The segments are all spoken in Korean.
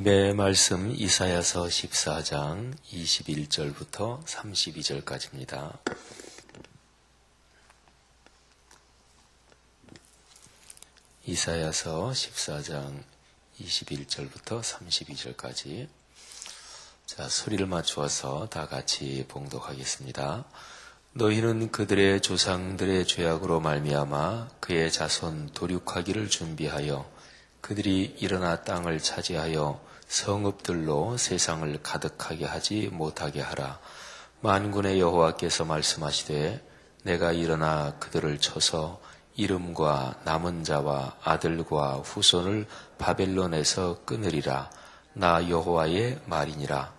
매 말씀 이사야서 14장 21절부터 32절까지입니다. 이사야서 14장 21절부터 32절까지. 자, 소리를 맞추어서 다 같이 봉독하겠습니다. 너희는 그들의 조상들의 죄악으로 말미암아 그의 자손 도륙하기를 준비하여 그들이 일어나 땅을 차지하여 성읍들로 세상을 가득하게 하지 못하게 하라. 만군의 여호와께서 말씀하시되 내가 일어나 그들을 쳐서 이름과 남은 자와 아들과 후손을 바벨론에서 끊으리라. 나 여호와의 말이니라.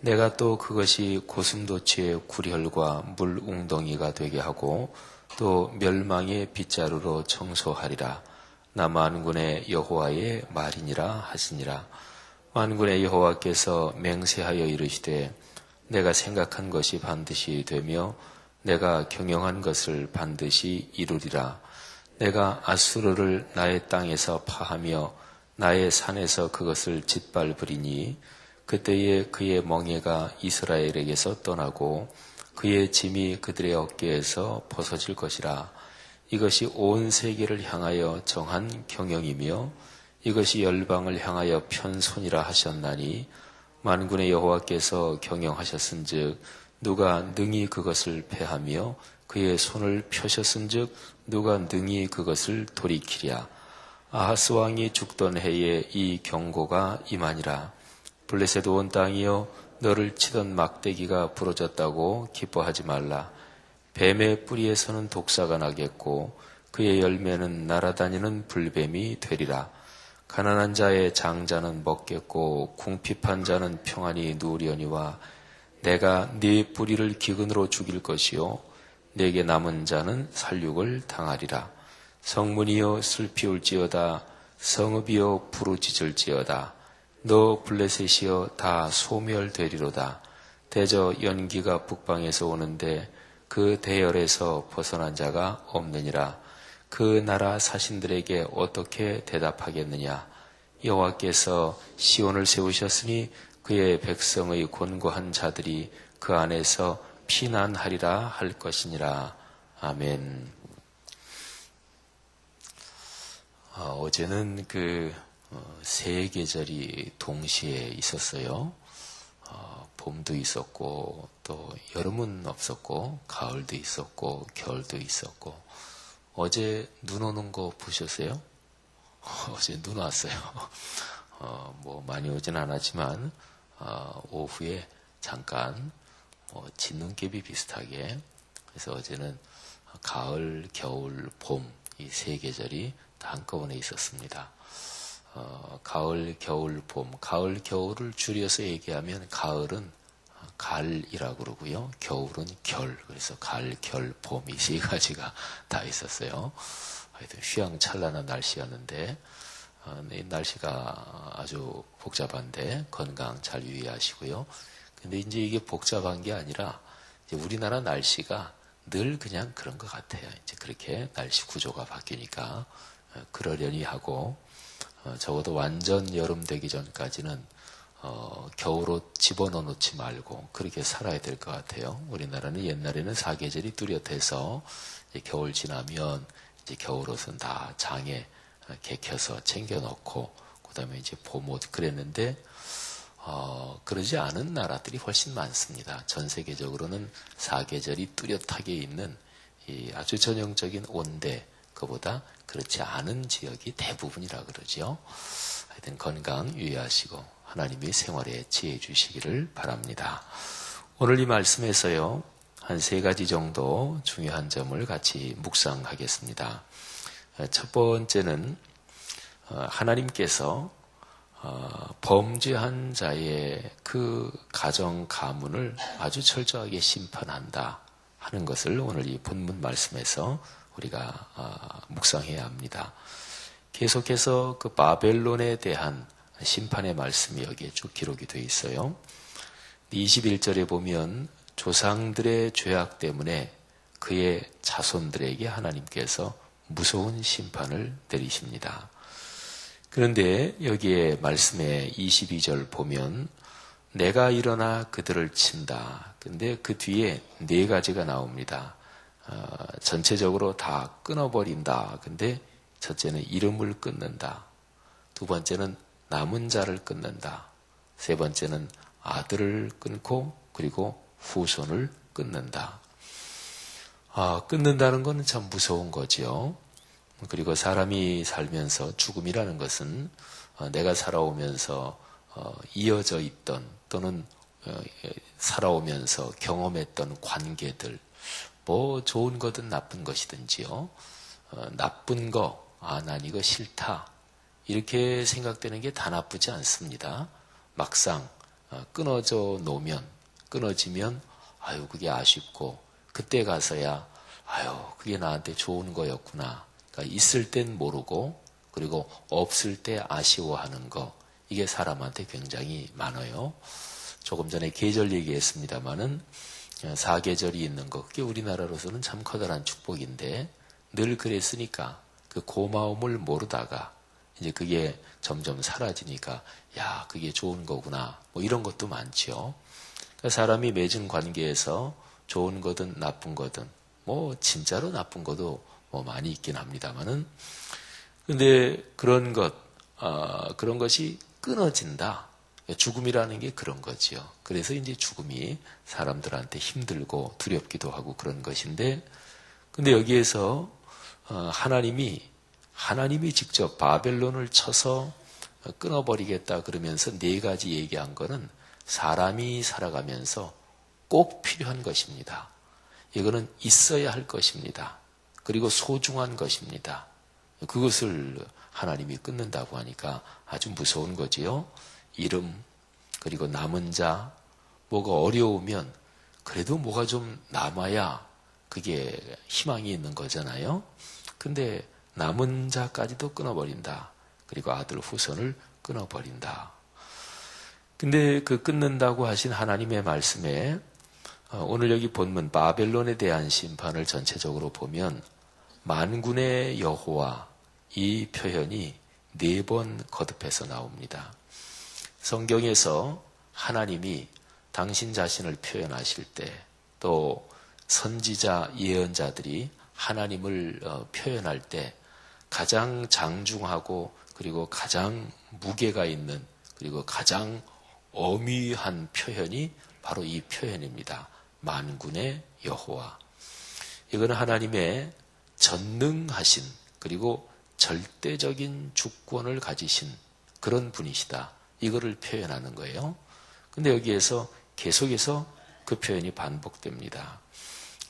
내가 또 그것이 고슴도치의 구렬과 물웅덩이가 되게 하고 또 멸망의 빗자루로 청소하리라. 나 만군의 여호와의 말이니라 하시니라. 만군의 여호와께서 맹세하여 이르시되 내가 생각한 것이 반드시 되며 내가 경영한 것을 반드시 이루리라. 내가 아수르를 나의 땅에서 파하며 나의 산에서 그것을 짓밟으리니 그때에 그의 멍에가 이스라엘에게서 떠나고 그의 짐이 그들의 어깨에서 벗어질 것이라. 이것이 온 세계를 향하여 정한 경영이며 이것이 열방을 향하여 편손이라 하셨나니 만군의 여호와께서 경영하셨은즉 누가 능히 그것을 패하며 그의 손을 펴셨은즉 누가 능히 그것을 돌이키랴. 아하스 왕이 죽던 해에 이 경고가 임하니라. 블레셋 온 땅이여 너를 치던 막대기가 부러졌다고 기뻐하지 말라. 뱀의 뿌리에서는 독사가 나겠고 그의 열매는 날아다니는 불뱀이 되리라. 가난한 자의 장자는 먹겠고 궁핍한 자는 평안히 누우려니와 내가 네 뿌리를 기근으로 죽일 것이요 내게 남은 자는 살육을 당하리라. 성문이여 슬피 울지어다. 성읍이여 부르짖을지어다. 너 블레셋이여 다 소멸되리로다. 대저 연기가 북방에서 오는데 그 대열에서 벗어난 자가 없느니라. 그 나라 사신들에게 어떻게 대답하겠느냐. 여호와께서 시온을 세우셨으니 그의 백성의 곤고한 자들이 그 안에서 피난하리라 할 것이니라. 아멘. 어제는 세 계절이 동시에 있었어요. 봄도 있었고 또 여름은 없었고 가을도 있었고 겨울도 있었고. 어제 눈 오는 거 보셨어요? 어제 눈 왔어요. 뭐 많이 오진 않았지만 오후에 잠깐 진눈깨비 비슷하게. 그래서 어제는 가을, 겨울, 봄 이 세 계절이 다 한꺼번에 있었습니다. 가을, 겨울, 봄. 가을, 겨울을 줄여서 얘기하면 가을은 갈이라고 그러고요. 겨울은 결. 그래서 갈, 결, 봄 이 세 가지가 다 있었어요. 하여튼 휘황찬란한 날씨였는데 이 날씨가 아주 복잡한데 건강 잘 유의하시고요. 근데 이제 이게 복잡한 게 아니라 이제 우리나라 날씨가 늘 그냥 그런 것 같아요. 이제 그렇게 날씨 구조가 바뀌니까 그러려니 하고 적어도 완전 여름 되기 전까지는 겨울옷 집어넣어 놓지 말고 그렇게 살아야 될 것 같아요. 우리나라는 옛날에는 사계절이 뚜렷해서 이제 겨울 지나면 이제 겨울옷은 다 장에 개켜서 챙겨 넣고 그다음에 이제 봄옷 그랬는데 그러지 않은 나라들이 훨씬 많습니다. 전 세계적으로는 사계절이 뚜렷하게 있는 이 아주 전형적인 온대 그보다 그렇지 않은 지역이 대부분이라 그러죠. 하여튼 건강 유의하시고 하나님의 생활에 지혜 주시기를 바랍니다. 오늘 이 말씀에서요, 한 세 가지 정도 중요한 점을 같이 묵상하겠습니다. 첫 번째는 하나님께서 범죄한 자의 그 가정 가문을 아주 철저하게 심판한다 하는 것을 오늘 이 본문 말씀에서 우리가 묵상해야 합니다. 계속해서 그 바벨론에 대한 심판의 말씀이 여기에 쭉 기록이 되어 있어요. 21절에 보면 조상들의 죄악 때문에 그의 자손들에게 하나님께서 무서운 심판을 내리십니다. 그런데 여기에 말씀에 22절 보면 내가 일어나 그들을 친다. 근데 그 뒤에 네 가지가 나옵니다. 전체적으로 다 끊어버린다. 근데 첫째는 이름을 끊는다. 두 번째는 남은 자를 끊는다. 세 번째는 아들을 끊고 그리고 후손을 끊는다. 끊는다는 것은 참 무서운 거죠. 그리고 사람이 살면서 죽음이라는 것은 내가 살아오면서 이어져 있던 또는 살아오면서 경험했던 관계들, 뭐 좋은 거든 나쁜 것이든지요. 나쁜 거, 난 이거 싫다. 이렇게 생각되는 게 다 나쁘지 않습니다. 막상 끊어져 놓으면, 끊어지면 아유 그게 아쉽고 그때 가서야 아유 그게 나한테 좋은 거였구나. 그러니까 있을 땐 모르고 그리고 없을 때 아쉬워하는 거, 이게 사람한테 굉장히 많아요. 조금 전에 계절 얘기했습니다마는 사계절이 있는 거, 그게 우리나라로서는 참 커다란 축복인데 늘 그랬으니까 그 고마움을 모르다가 이제 그게 점점 사라지니까 야 그게 좋은 거구나, 뭐 이런 것도 많죠. 그러니까 사람이 맺은 관계에서 좋은 거든 나쁜 거든, 뭐 진짜로 나쁜 것도 뭐 많이 있긴 합니다만은, 근데 그런 것이 끊어진다. 죽음이라는 게 그런 거지요. 그래서 이제 죽음이 사람들한테 힘들고 두렵기도 하고 그런 것인데, 근데 여기에서 하나님이 직접 바벨론을 쳐서 끊어버리겠다 그러면서 네 가지 얘기한 거는 사람이 살아가면서 꼭 필요한 것입니다. 이거는 있어야 할 것입니다. 그리고 소중한 것입니다. 그것을 하나님이 끊는다고 하니까 아주 무서운 거지요. 이름, 그리고 남은 자, 뭐가 어려우면 그래도 뭐가 좀 남아야 그게 희망이 있는 거잖아요. 근데 남은 자까지도 끊어버린다. 그리고 아들 후손을 끊어버린다. 근데 그 끊는다고 하신 하나님의 말씀에 오늘 여기 본문 바벨론에 대한 심판을 전체적으로 보면 만군의 여호와, 이 표현이 4번 거듭해서 나옵니다. 성경에서 하나님이 당신 자신을 표현하실 때, 또 선지자 예언자들이 하나님을 표현할 때 가장 장중하고 그리고 가장 무게가 있는 그리고 가장 엄위한 표현이 바로 이 표현입니다. 만군의 여호와. 이거는 하나님의 전능하신 그리고 절대적인 주권을 가지신 그런 분이시다. 이거를 표현하는 거예요. 근데 여기에서 계속해서 그 표현이 반복됩니다.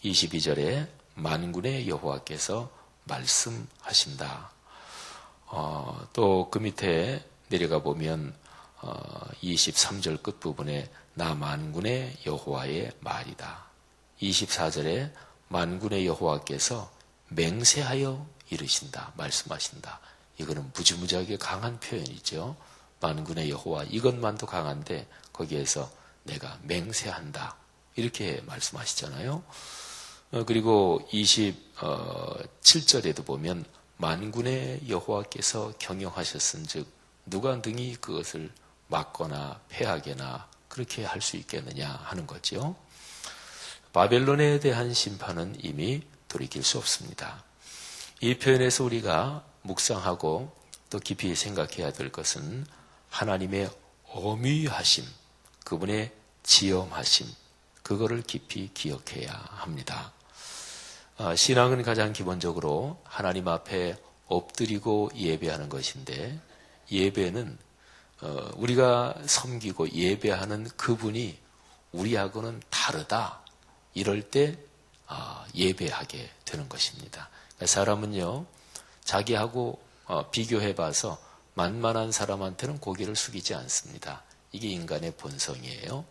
22절에 만군의 여호와께서 말씀하신다. 또 그 밑에 내려가 보면 23절 끝부분에 나 만군의 여호와의 말이다. 24절에 만군의 여호와께서 맹세하여 이르신다. 말씀하신다. 이거는 무지무지하게 강한 표현이죠. 만군의 여호와, 이것만도 강한데 거기에서 내가 맹세한다. 이렇게 말씀하시잖아요. 그리고 27절에도 보면 만군의 여호와께서 경영하셨은즉 누가 능히 그것을 막거나 패하게나 그렇게 할 수 있겠느냐 하는 거죠. 바벨론에 대한 심판은 이미 돌이킬 수 없습니다. 이 표현에서 우리가 묵상하고 또 깊이 생각해야 될 것은 하나님의 엄위하심, 그분의 지엄하심, 그거를 깊이 기억해야 합니다. 신앙은 가장 기본적으로 하나님 앞에 엎드리고 예배하는 것인데, 예배는 우리가 섬기고 예배하는 그분이 우리하고는 다르다, 이럴 때 예배하게 되는 것입니다. 사람은요, 자기하고 비교해봐서 만만한 사람한테는 고개를 숙이지 않습니다. 이게 인간의 본성이에요.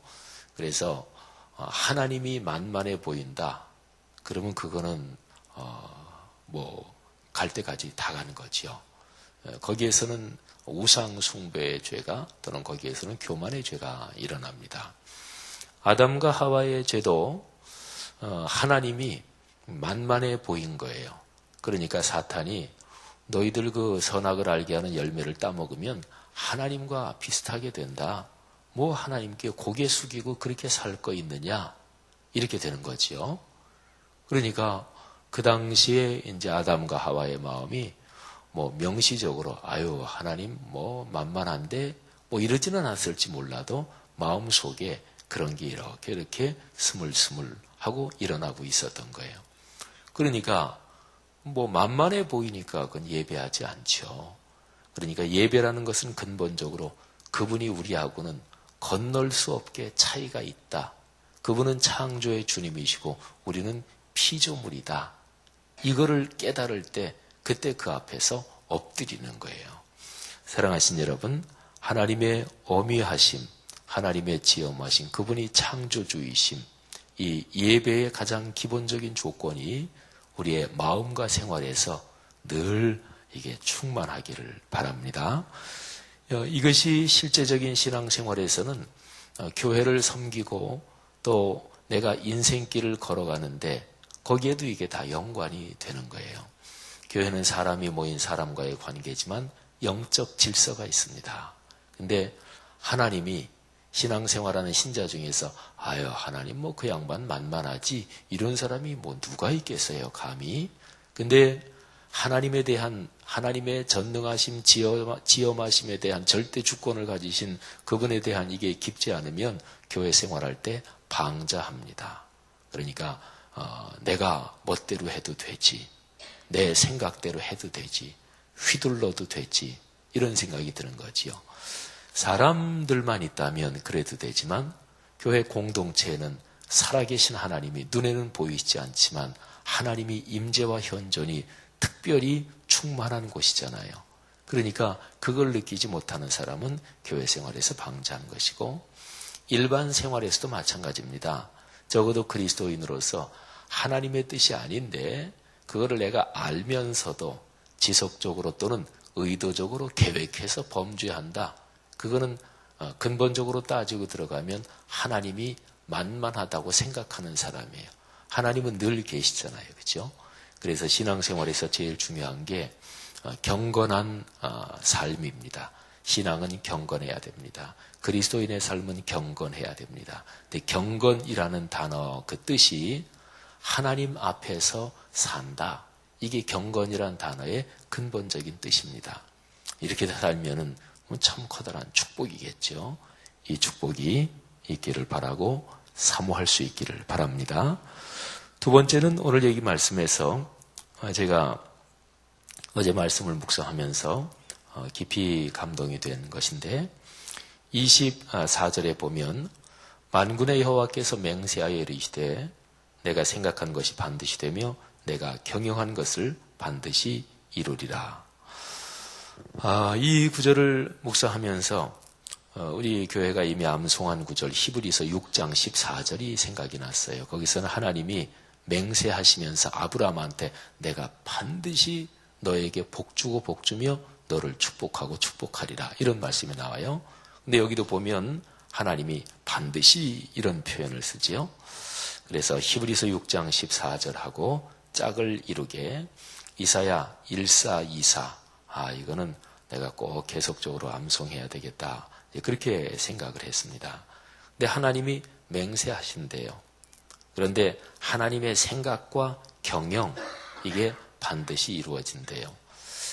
그래서 하나님이 만만해 보인다. 그러면 그거는 갈 때까지 다 가는 거지요. 거기에서는 우상 숭배의 죄가, 또는 거기에서는 교만의 죄가 일어납니다. 아담과 하와의 죄도 하나님이 만만해 보인 거예요. 그러니까 사탄이 너희들 그 선악을 알게 하는 열매를 따먹으면 하나님과 비슷하게 된다. 뭐 하나님께 고개 숙이고 그렇게 살 거 있느냐? 이렇게 되는 거지요. 그러니까 그 당시에 이제 아담과 하와의 마음이 뭐 명시적으로 아유 하나님 뭐 만만한데 뭐 이러지는 않았을지 몰라도 마음 속에 그런 게 이렇게 스물스물 하고 일어나고 있었던 거예요. 그러니까 뭐 만만해 보이니까 그건 예배하지 않죠. 그러니까 예배라는 것은 근본적으로 그분이 우리하고는 건널 수 없게 차이가 있다. 그분은 창조의 주님이시고 우리는 피조물이다. 이거를 깨달을 때 그때 그 앞에서 엎드리는 거예요. 사랑하신 여러분, 하나님의 어미하심, 하나님의 지엄하심, 그분이 창조주이심, 이 예배의 가장 기본적인 조건이 우리의 마음과 생활에서 늘 이게 충만하기를 바랍니다. 이것이 실제적인 신앙생활에서는 교회를 섬기고 또 내가 인생길을 걸어가는데 거기에도 이게 다 연관이 되는 거예요. 교회는 사람이 모인 사람과의 관계지만 영적 질서가 있습니다. 근데 하나님이 신앙생활하는 신자 중에서 아유 하나님 뭐 그 양반 만만하지 이런 사람이 뭐 누가 있겠어요 감히. 근데 하나님에 대한 하나님의 전능하심 지엄하심에 대한 절대 주권을 가지신 그분에 대한 이게 깊지 않으면 교회 생활할 때 방자합니다. 그러니까 내가 멋대로 해도 되지, 내 생각대로 해도 되지, 휘둘러도 되지 이런 생각이 드는 거지요. 사람들만 있다면 그래도 되지만 교회 공동체에는 살아계신 하나님이 눈에는 보이지 않지만 하나님이 임재와 현존이 특별히 충만한 곳이잖아요. 그러니까 그걸 느끼지 못하는 사람은 교회 생활에서 방치한 것이고 일반 생활에서도 마찬가지입니다. 적어도 그리스도인으로서 하나님의 뜻이 아닌데 그거를 내가 알면서도 지속적으로 또는 의도적으로 계획해서 범죄한다. 그거는 근본적으로 따지고 들어가면 하나님이 만만하다고 생각하는 사람이에요. 하나님은 늘 계시잖아요. 그렇죠? 그래서 신앙생활에서 제일 중요한 게 경건한 삶입니다. 신앙은 경건해야 됩니다. 그리스도인의 삶은 경건해야 됩니다. 근데 경건이라는 단어 그 뜻이 하나님 앞에서 산다. 이게 경건이라는 단어의 근본적인 뜻입니다. 이렇게 살면은 참 커다란 축복이겠죠. 이 축복이 있기를 바라고 사모할 수 있기를 바랍니다. 두 번째는 오늘 얘기 말씀에서 제가 어제 말씀을 묵상하면서 깊이 감동이 된 것인데 24절에 보면 만군의 여호와께서 맹세하여 이르시되 내가 생각한 것이 반드시 되며 내가 경영한 것을 반드시 이루리라. 이 구절을 묵상하면서 우리 교회가 이미 암송한 구절 히브리서 6장 14절이 생각이 났어요. 거기서는 하나님이 맹세하시면서 아브라함한테 내가 반드시 너에게 복주고 복주며 너를 축복하고 축복하리라 이런 말씀이 나와요. 근데 여기도 보면 하나님이 반드시 이런 표현을 쓰지요. 그래서 히브리서 6장 14절하고 짝을 이루게 이사야 1424 이거는 내가 꼭 계속적으로 암송해야 되겠다. 그렇게 생각을 했습니다. 근데 하나님이 맹세하신대요. 그런데 하나님의 생각과 경영 이게 반드시 이루어진대요.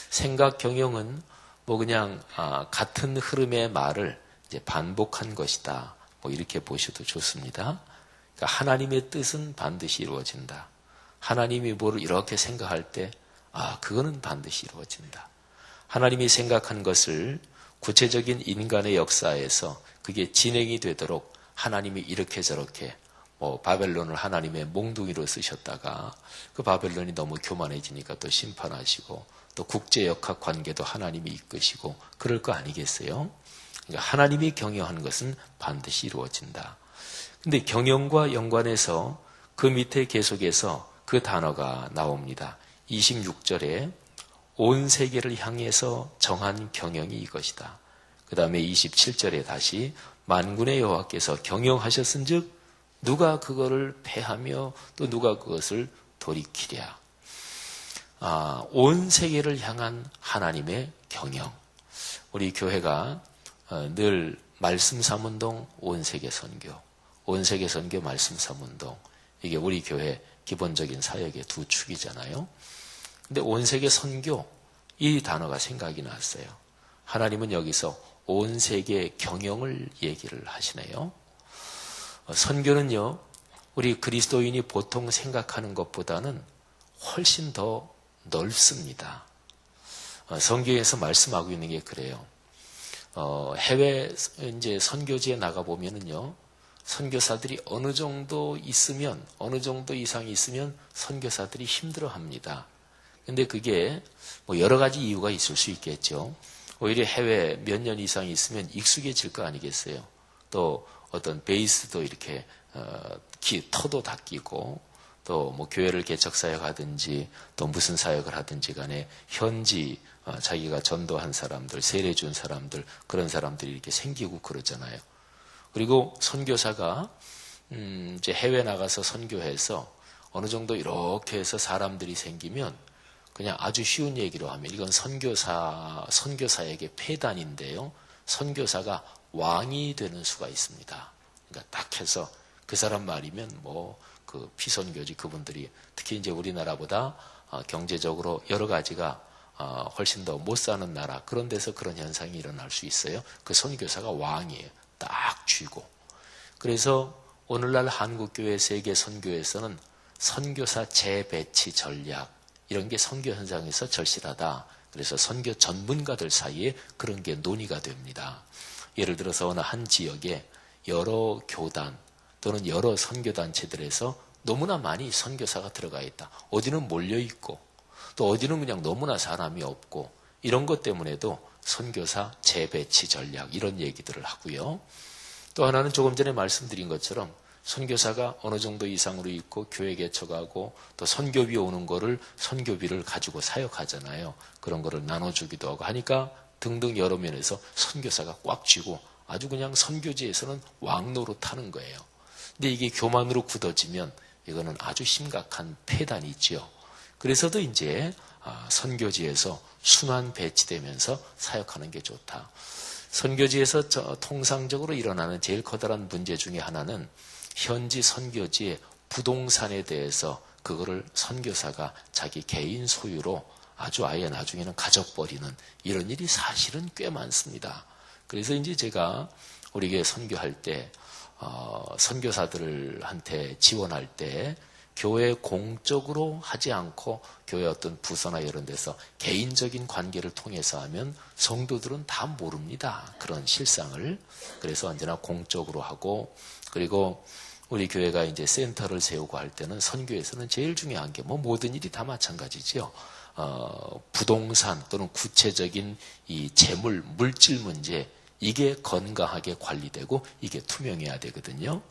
생각 경영은 뭐 그냥 같은 흐름의 말을 이제 반복한 것이다. 뭐 이렇게 보셔도 좋습니다. 그러니까 하나님의 뜻은 반드시 이루어진다. 하나님이 뭐를 이렇게 생각할 때 그거는 반드시 이루어진다. 하나님이 생각한 것을 구체적인 인간의 역사에서 그게 진행이 되도록 하나님이 이렇게 저렇게 바벨론을 하나님의 몽둥이로 쓰셨다가 그 바벨론이 너무 교만해지니까 또 심판하시고 또 국제역학 관계도 하나님이 이끄시고 그럴 거 아니겠어요? 그러니까 하나님이 경영하는 것은 반드시 이루어진다. 근데 경영과 연관해서 그 밑에 계속해서 그 단어가 나옵니다. 26절에 온 세계를 향해서 정한 경영이 이것이다. 그 다음에 27절에 다시 만군의 여호와께서 경영하셨은즉 누가 그거를 패하며 또 누가 그것을 돌이키랴. 온 세계를 향한 하나님의 경영. 우리 교회가 늘 말씀 삼운동, 온 세계 선교, 온 세계 선교 말씀 삼운동. 이게 우리 교회 기본적인 사역의 두 축이잖아요. 근데 온 세계 선교 이 단어가 생각이 났어요. 하나님은 여기서 온 세계 경영을 얘기를 하시네요. 선교는요, 우리 그리스도인이 보통 생각하는 것보다는 훨씬 더 넓습니다. 성경에서 말씀하고 있는 게 그래요. 해외 이제 선교지에 나가 보면은요, 선교사들이 어느 정도 이상이 있으면 선교사들이 힘들어합니다. 근데 그게 뭐 여러 가지 이유가 있을 수 있겠죠. 오히려 해외 몇 년 이상 있으면 익숙해질 거 아니겠어요. 또 어떤 베이스도 이렇게 터도 다 끼고, 또 뭐 교회를 개척 사역하든지 또 무슨 사역을 하든지 간에 현지 자기가 전도한 사람들, 세례 준 사람들, 그런 사람들이 이렇게 생기고 그러잖아요. 그리고 선교사가 이제 해외 나가서 선교해서 어느 정도 이렇게 해서 사람들이 생기면, 그냥 아주 쉬운 얘기로 하면 이건 선교사에게 폐단인데요. 선교사가 왕이 되는 수가 있습니다. 그러니까 딱 해서 그 사람 말이면 뭐 그 피선교지 그분들이 특히 이제 우리나라보다 경제적으로 여러 가지가 훨씬 더 못 사는 나라, 그런 데서 그런 현상이 일어날 수 있어요. 그 선교사가 왕이에요. 딱 쥐고. 그래서 오늘날 한국교회 세계 선교에서는 선교사 재배치 전략, 이런 게 선교 현장에서 절실하다. 그래서 선교 전문가들 사이에 그런 게 논의가 됩니다. 예를 들어서 어느 한 지역에 여러 교단 또는 여러 선교단체들에서 너무나 많이 선교사가 들어가 있다. 어디는 몰려 있고 또 어디는 그냥 너무나 사람이 없고, 이런 것 때문에도 선교사 재배치 전략, 이런 얘기들을 하고요. 또 하나는 조금 전에 말씀드린 것처럼 선교사가 어느 정도 이상으로 있고 교회 개척하고 또 선교비 오는 거를 선교비를 가지고 사역하잖아요. 그런 거를 나눠주기도 하고 하니까 등등 여러 면에서 선교사가 꽉 쥐고 아주 그냥 선교지에서는 왕노릇하는 거예요. 근데 이게 교만으로 굳어지면 이거는 아주 심각한 폐단이 있지요. 그래서도 이제 선교지에서 순환 배치되면서 사역하는 게 좋다. 선교지에서 통상적으로 일어나는 제일 커다란 문제 중에 하나는 현지 선교지의 부동산에 대해서 그거를 선교사가 자기 개인 소유로 아주 아예 나중에는 가져버리는 이런 일이 사실은 꽤 많습니다. 그래서 이제 제가 우리 교회 선교할 때 선교사들한테 지원할 때 교회 공적으로 하지 않고 교회 어떤 부서나 이런 데서 개인적인 관계를 통해서 하면 성도들은 다 모릅니다. 그런 실상을. 그래서 언제나 공적으로 하고, 그리고 우리 교회가 이제 센터를 세우고 할 때는 선교에서는 제일 중요한 게 뭐 모든 일이 다 마찬가지죠. 부동산 또는 구체적인 이 재물, 물질 문제, 이게 건강하게 관리되고 이게 투명해야 되거든요.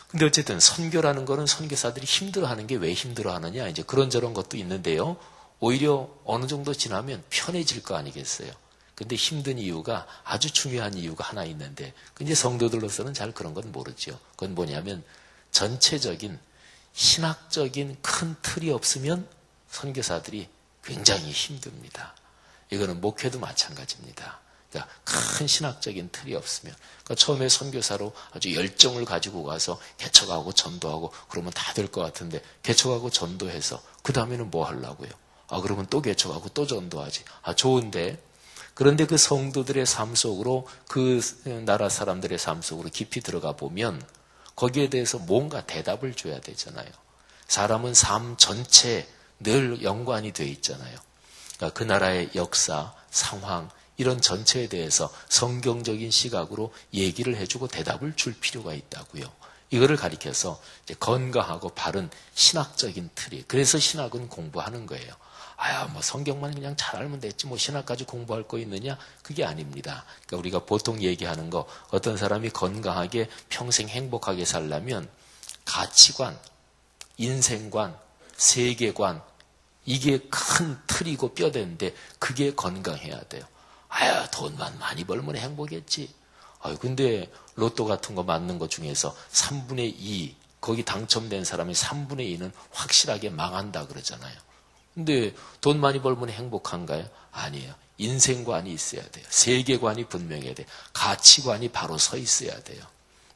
근데 어쨌든 선교라는 거는 선교사들이 힘들어하는 게 왜 힘들어하느냐, 이제 그런저런 것도 있는데요. 오히려 어느 정도 지나면 편해질 거 아니겠어요. 근데 힘든 이유가, 아주 중요한 이유가 하나 있는데, 근데 성도들로서는 잘 그런 건 모르죠. 그건 뭐냐면 전체적인 신학적인 큰 틀이 없으면 선교사들이 굉장히 힘듭니다. 이거는 목회도 마찬가지입니다. 그러니까 큰 신학적인 틀이 없으면, 그러니까 처음에 선교사로 아주 열정을 가지고 가서 개척하고 전도하고 그러면 다 될 것 같은데, 개척하고 전도해서 그 다음에는 뭐 하려고요? 그러면 또 개척하고 또 전도하지. 좋은데, 그런데 그 성도들의 삶 속으로, 그 나라 사람들의 삶 속으로 깊이 들어가 보면 거기에 대해서 뭔가 대답을 줘야 되잖아요. 사람은 삶 전체에 늘 연관이 돼 있잖아요. 그러니까 그 나라의 역사, 상황, 이런 전체에 대해서 성경적인 시각으로 얘기를 해주고 대답을 줄 필요가 있다고요. 이거를 가리켜서 이제 건강하고 바른 신학적인 틀이. 그래서 신학은 공부하는 거예요. 뭐 성경만 그냥 잘 알면 됐지 뭐 신학까지 공부할 거 있느냐? 그게 아닙니다. 그러니까 우리가 보통 얘기하는 거, 어떤 사람이 건강하게 평생 행복하게 살려면 가치관, 인생관, 세계관, 이게 큰 틀이고 뼈대인데 그게 건강해야 돼요. 돈만 많이 벌면 행복했지. 근데 로또 같은 거 맞는 것 중에서 3분의 2, 거기 당첨된 사람의 3분의 2는 확실하게 망한다 그러잖아요. 근데 돈 많이 벌면 행복한가요? 아니에요. 인생관이 있어야 돼요. 세계관이 분명해야 돼요. 가치관이 바로 서 있어야 돼요.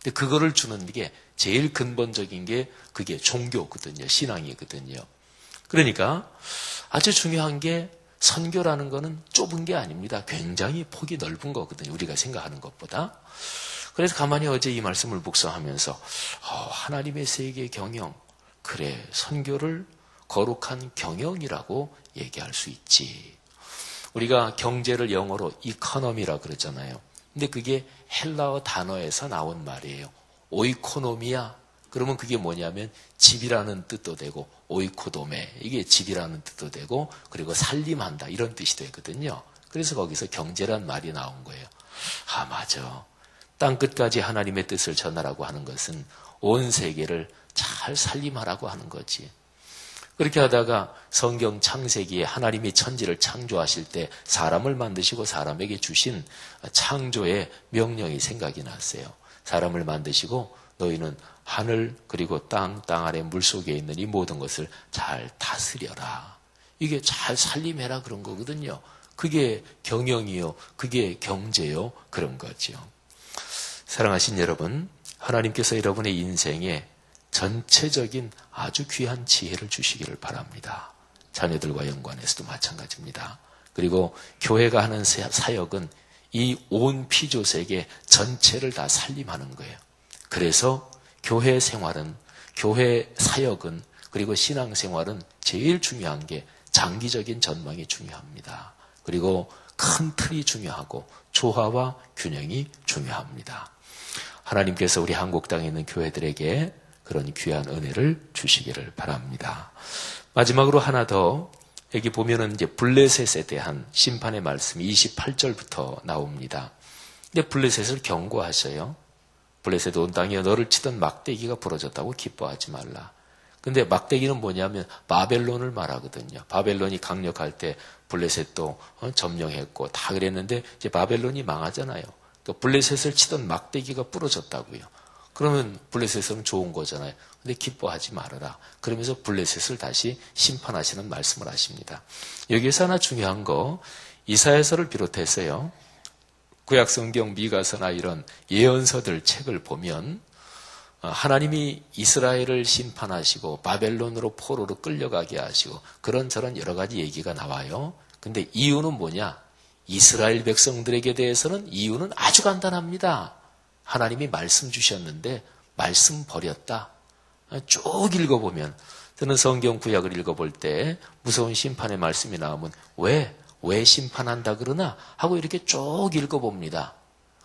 근데 그거를 주는 게 제일 근본적인 게 그게 종교거든요. 신앙이거든요. 그러니까 아주 중요한 게 선교라는 거는 좁은 게 아닙니다. 굉장히 폭이 넓은 거거든요. 우리가 생각하는 것보다. 그래서 가만히 어제 이 말씀을 묵상하면서 하나님의 세계 경영, 그래 선교를 거룩한 경영이라고 얘기할 수 있지. 우리가 경제를 영어로 이코노미라 그러잖아요. 근데 그게 헬라어 단어에서 나온 말이에요. 오이코노미야. 그러면 그게 뭐냐면 집이라는 뜻도 되고 오이코도메 이게 집이라는 뜻도 되고 그리고 살림한다 이런 뜻이 되거든요. 그래서 거기서 경제란 말이 나온 거예요. 아 맞아. 땅끝까지 하나님의 뜻을 전하라고 하는 것은 온 세계를 잘 살림하라고 하는 거지. 그렇게 하다가 성경 창세기에 하나님이 천지를 창조하실 때 사람을 만드시고 사람에게 주신 창조의 명령이 생각이 났어요. 사람을 만드시고 너희는 하늘 그리고 땅 아래 물속에 있는 이 모든 것을 잘 다스려라. 이게 잘 살림해라 그런 거거든요. 그게 경영이요. 그게 경제요. 그런 거죠. 사랑하신 여러분, 하나님께서 여러분의 인생에 전체적인 아주 귀한 지혜를 주시기를 바랍니다. 자녀들과 연관해서도 마찬가지입니다. 그리고 교회가 하는 사역은 이 온 피조세계 전체를 다 살림하는 거예요. 그래서 교회 생활은, 교회 사역은, 그리고 신앙생활은 제일 중요한 게 장기적인 전망이 중요합니다. 그리고 큰 틀이 중요하고 조화와 균형이 중요합니다. 하나님께서 우리 한국 땅에 있는 교회들에게 그런 귀한 은혜를 주시기를 바랍니다. 마지막으로 하나 더, 여기 보면은 이제 블레셋에 대한 심판의 말씀이 28절부터 나옵니다. 근데 블레셋을 경고하셔요. 블레셋 온 땅이여 너를 치던 막대기가 부러졌다고 기뻐하지 말라. 근데 막대기는 뭐냐면 바벨론을 말하거든요. 바벨론이 강력할 때 블레셋도 점령했고 다 그랬는데 이제 바벨론이 망하잖아요. 그러니까 블레셋을 치던 막대기가 부러졌다고요. 그러면 블레셋은 좋은 거잖아요. 근데 기뻐하지 말아라. 그러면서 블레셋을 다시 심판하시는 말씀을 하십니다. 여기에서 하나 중요한 거, 이사야서를 비롯해서요. 구약성경 미가서나 이런 예언서들 책을 보면 하나님이 이스라엘을 심판하시고 바벨론으로 포로로 끌려가게 하시고 그런저런 여러 가지 얘기가 나와요. 근데 이유는 뭐냐? 이스라엘 백성들에게 대해서는 이유는 아주 간단합니다. 하나님이 말씀 주셨는데 말씀 버렸다. 쭉 읽어보면, 저는 성경 구약을 읽어볼 때 무서운 심판의 말씀이 나오면 왜 심판한다 그러나 하고 이렇게 쭉 읽어봅니다.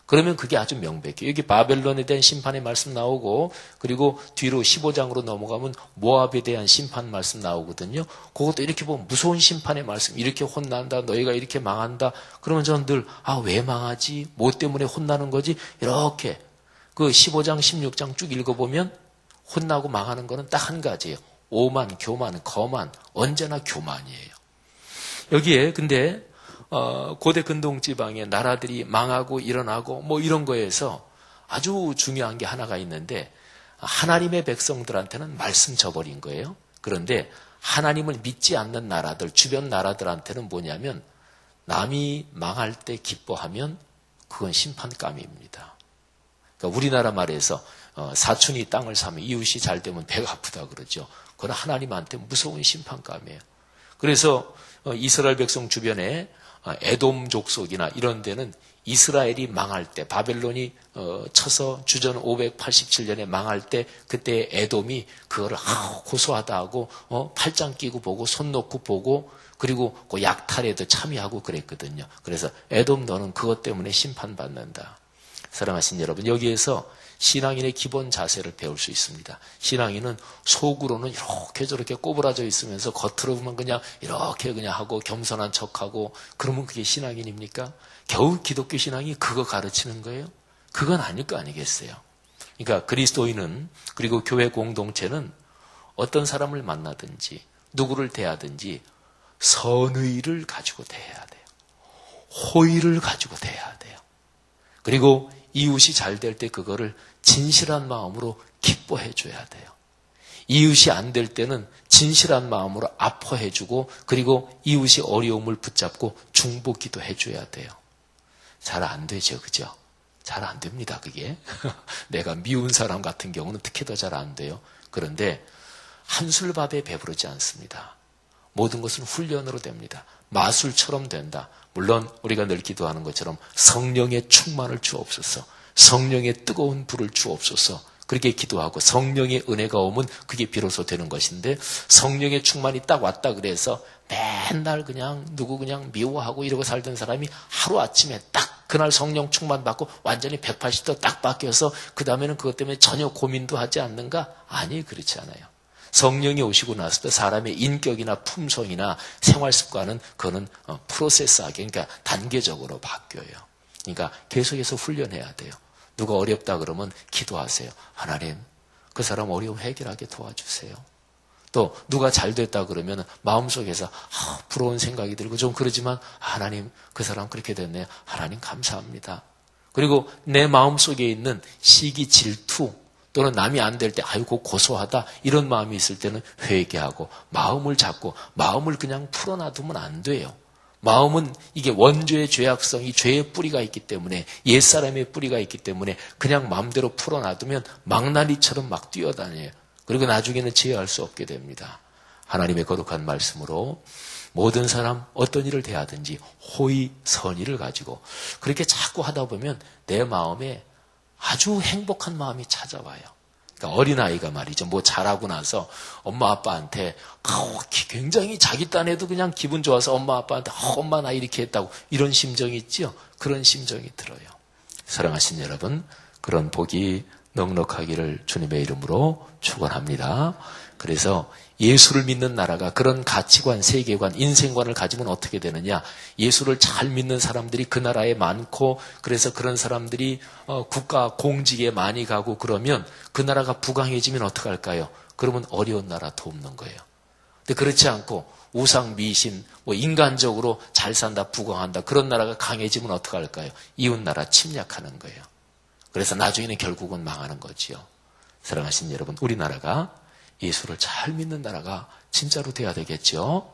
그러면 그게 아주 명백해요. 여기 바벨론에 대한 심판의 말씀 나오고, 그리고 뒤로 15장으로 넘어가면 모압에 대한 심판 말씀 나오거든요. 그것도 이렇게 보면 무서운 심판의 말씀, 이렇게 혼난다, 너희가 이렇게 망한다. 그러면 저는 늘 왜 망하지? 뭐 때문에 혼나는 거지? 이렇게 그 15장, 16장 쭉 읽어보면 혼나고 망하는 거는 딱 한 가지예요. 오만, 교만, 거만, 언제나 교만이에요. 여기에 근데 고대 근동지방의 나라들이 망하고 일어나고 뭐 이런 거에서 아주 중요한 게 하나가 있는데, 하나님의 백성들한테는 말씀 줘버린 거예요. 그런데 하나님을 믿지 않는 나라들, 주변 나라들한테는 뭐냐면 남이 망할 때 기뻐하면 그건 심판감입니다. 그러니까 우리나라 말에서 사촌이 땅을 사면 이웃이 잘 되면 배가 아프다 그러죠. 그건 하나님한테 무서운 심판감이에요. 그래서 이스라엘 백성 주변에 에돔 족속이나 이런 데는 이스라엘이 망할 때, 바벨론이 쳐서 주전 587년에 망할 때 그때 에돔이 그거를 고소하다 하고 팔짱 끼고 보고 손 놓고 보고, 그리고 그 약탈에도 참여하고 그랬거든요. 그래서 에돔 너는 그것 때문에 심판받는다. 사랑하신 여러분, 여기에서 신앙인의 기본 자세를 배울 수 있습니다. 신앙인은 속으로는 이렇게 저렇게 꼬부라져 있으면서 겉으로 보면 그냥 이렇게 그냥 하고 겸손한 척하고, 그러면 그게 신앙인입니까? 겨우 기독교 신앙이 그거 가르치는 거예요? 그건 아닐 거 아니겠어요? 그러니까 그리스도인은, 그리고 교회 공동체는 어떤 사람을 만나든지 누구를 대하든지 선의를 가지고 대해야 돼요. 호의를 가지고 대해야 돼요. 그리고 이웃이 잘 될 때 그거를 진실한 마음으로 기뻐해 줘야 돼요. 이웃이 안 될 때는 진실한 마음으로 아파해주고 그리고 이웃이 어려움을 붙잡고 중보기도 해줘야 돼요. 잘 안 되죠, 그죠? 잘 안 됩니다, 그게. 내가 미운 사람 같은 경우는 특히 더 잘 안 돼요. 그런데 한술밥에 배부르지 않습니다. 모든 것은 훈련으로 됩니다. 마술처럼 된다. 물론 우리가 늘 기도하는 것처럼 성령의 충만을 주옵소서. 성령의 뜨거운 불을 주옵소서. 그렇게 기도하고 성령의 은혜가 오면 그게 비로소 되는 것인데 성령의 충만이 딱 왔다 그래서 맨날 그냥 누구 그냥 미워하고 이러고 살던 사람이 하루아침에 딱 그날 성령 충만 받고 완전히 180도 딱 바뀌어서 그 다음에는 그것 때문에 전혀 고민도 하지 않는가? 아니, 그렇지 않아요. 성령이 오시고 났을 때 사람의 인격이나 품성이나 생활 습관은 그거는 프로세스하게 그러니까 단계적으로 바뀌어요. 그러니까 계속해서 훈련해야 돼요. 누가 어렵다 그러면 기도하세요. 하나님, 그 사람 어려움 해결하게 도와주세요. 또 누가 잘 됐다 그러면 마음속에서 부러운 생각이 들고 좀 그러지만 하나님, 그 사람 그렇게 됐네요. 하나님 감사합니다. 그리고 내 마음속에 있는 시기, 질투 또는 남이 안 될 때 아이고 고소하다 이런 마음이 있을 때는 회개하고 마음을 잡고 마음을 그냥 풀어놔두면 안 돼요. 마음은 이게 원죄의 죄악성이 죄의 뿌리가 있기 때문에 옛사람의 뿌리가 있기 때문에 그냥 마음대로 풀어놔두면 망나니처럼 막 뛰어다녀요. 그리고 나중에는 제어할 수 없게 됩니다. 하나님의 거룩한 말씀으로 모든 사람 어떤 일을 대하든지 호의 선의를 가지고 그렇게 자꾸 하다 보면 내 마음에 아주 행복한 마음이 찾아와요. 그러니까 어린아이가 말이죠. 뭐 잘하고 나서 엄마 아빠한테 굉장히 자기 딴에도 그냥 기분 좋아서 엄마 아빠한테 엄마 나 이렇게 했다고 이런 심정이 있죠. 그런 심정이 들어요. 사랑하신 여러분, 그런 복이 넉넉하기를 주님의 이름으로 축원합니다. 그래서 예수를 믿는 나라가 그런 가치관, 세계관, 인생관을 가지면 어떻게 되느냐. 예수를 잘 믿는 사람들이 그 나라에 많고 그래서 그런 사람들이 국가 공직에 많이 가고 그러면 그 나라가 부강해지면 어떡할까요? 그러면 어려운 나라 돕는 거예요. 근데 그렇지 않고 우상, 미신, 뭐 인간적으로 잘 산다, 부강한다 그런 나라가 강해지면 어떡할까요? 이웃 나라 침략하는 거예요. 그래서 나중에는 결국은 망하는 거지요. 사랑하신 여러분, 우리나라가 예수를 잘 믿는 나라가 진짜로 돼야 되겠죠.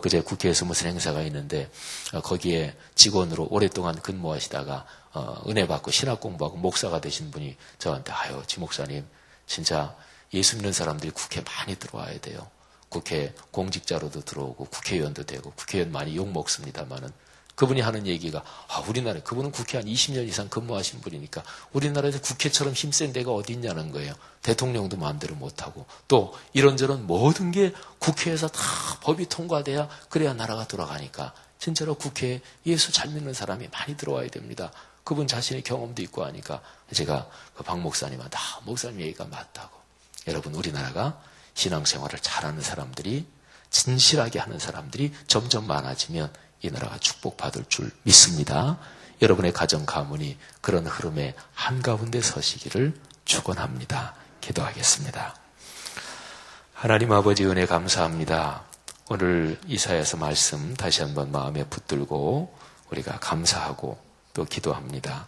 그제 국회에서 무슨 행사가 있는데 거기에 직원으로 오랫동안 근무하시다가 은혜 받고 신학 공부하고 목사가 되신 분이 저한테 아유, 지 목사님 진짜 예수 믿는 사람들이 국회 많이 들어와야 돼요. 국회 공직자로도 들어오고 국회의원도 되고 국회의원 많이 욕먹습니다마는 그분이 하는 얘기가 우리나라에 그분은 국회 한 20년 이상 근무하신 분이니까 우리나라에서 국회처럼 힘센 데가 어디 있냐는 거예요. 대통령도 마음대로 못하고 또 이런저런 모든 게 국회에서 다 법이 통과돼야 그래야 나라가 돌아가니까 진짜로 국회에 예수 잘 믿는 사람이 많이 들어와야 됩니다. 그분 자신의 경험도 있고 하니까 제가 그 박 목사님한테 목사님 얘기가 맞다고. 여러분 우리나라가 신앙생활을 잘하는 사람들이 진실하게 하는 사람들이 점점 많아지면 이 나라가 축복받을 줄 믿습니다. 여러분의 가정 가문이 그런 흐름의 한가운데 서시기를 축원합니다. 기도하겠습니다. 하나님 아버지 은혜 감사합니다. 오늘 이사야서 말씀 다시 한번 마음에 붙들고 우리가 감사하고 또 기도합니다.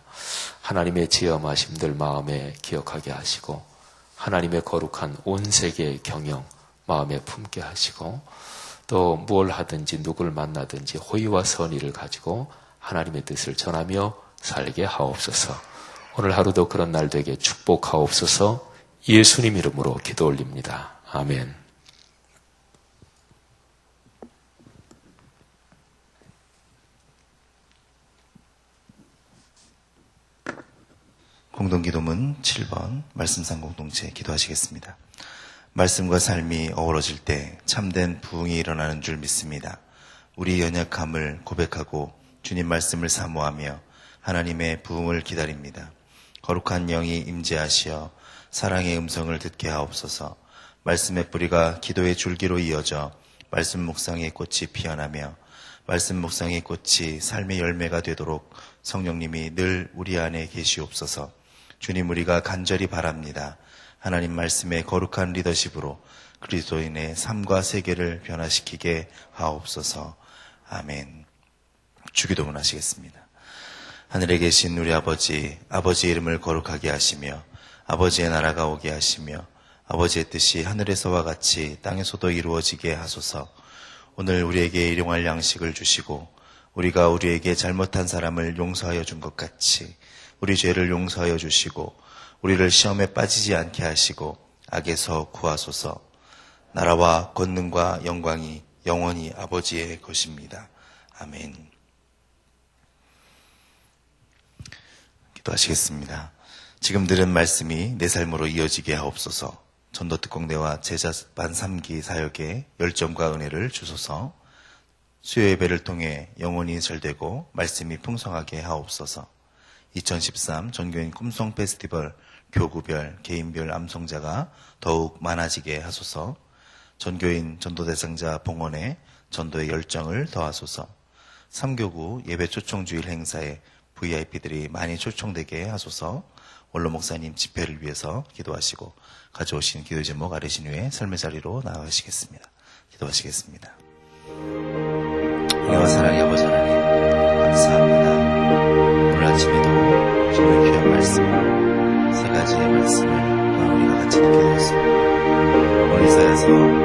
하나님의 지엄하심들 마음에 기억하게 하시고 하나님의 거룩한 온 세계의 경영 마음에 품게 하시고 또 뭘 하든지 누구를 만나든지 호의와 선의를 가지고 하나님의 뜻을 전하며 살게 하옵소서. 오늘 하루도 그런 날 되게 축복하옵소서. 예수님 이름으로 기도 올립니다. 아멘. 공동기도문 7번 말씀상 공동체 기도하시겠습니다. 말씀과 삶이 어우러질 때 참된 부흥이 일어나는 줄 믿습니다. 우리 연약함을 고백하고 주님 말씀을 사모하며 하나님의 부흥을 기다립니다. 거룩한 영이 임재하시어 사랑의 음성을 듣게 하옵소서. 말씀의 뿌리가 기도의 줄기로 이어져 말씀 묵상의 꽃이 피어나며 말씀 묵상의 꽃이 삶의 열매가 되도록 성령님이 늘 우리 안에 계시옵소서. 주님 우리가 간절히 바랍니다. 하나님 말씀의 거룩한 리더십으로 그리스도인의 삶과 세계를 변화시키게 하옵소서. 아멘. 주기도문 하시겠습니다. 하늘에 계신 우리 아버지, 아버지의 이름을 거룩하게 하시며 아버지의 나라가 오게 하시며 아버지의 뜻이 하늘에서와 같이 땅에서도 이루어지게 하소서. 오늘 우리에게 일용할 양식을 주시고 우리가 우리에게 잘못한 사람을 용서하여 준 것 같이 우리 죄를 용서하여 주시고 우리를 시험에 빠지지 않게 하시고 악에서 구하소서. 나라와 권능과 영광이 영원히 아버지의 것입니다. 아멘. 기도하시겠습니다. 지금 들은 말씀이 내 삶으로 이어지게 하옵소서. 전도특공대와 제자반 3기 사역에 열정과 은혜를 주소서. 수요 예배를 통해 영혼이 절되고 말씀이 풍성하게 하옵소서. 2013 전교인 꿈송 페스티벌 교구별, 개인별 암송자가 더욱 많아지게 하소서. 전교인 전도대상자 봉헌에 전도의 열정을 더하소서. 3교구 예배 초청주일 행사에 VIP들이 많이 초청되게 하소서. 원로 목사님 집회를 위해서 기도하시고 가져오신 기도 제목 아뢰신 후에 삶의 자리로 나아가시겠습니다. 기도하시겠습니다. 은혜와 사랑의 아버지 하나님 감사합니다. 오늘 아침에도 주님의 귀한 말씀 세 가지의 말씀을 우리가 같이 듣게 되었습니다. 오늘 이사야서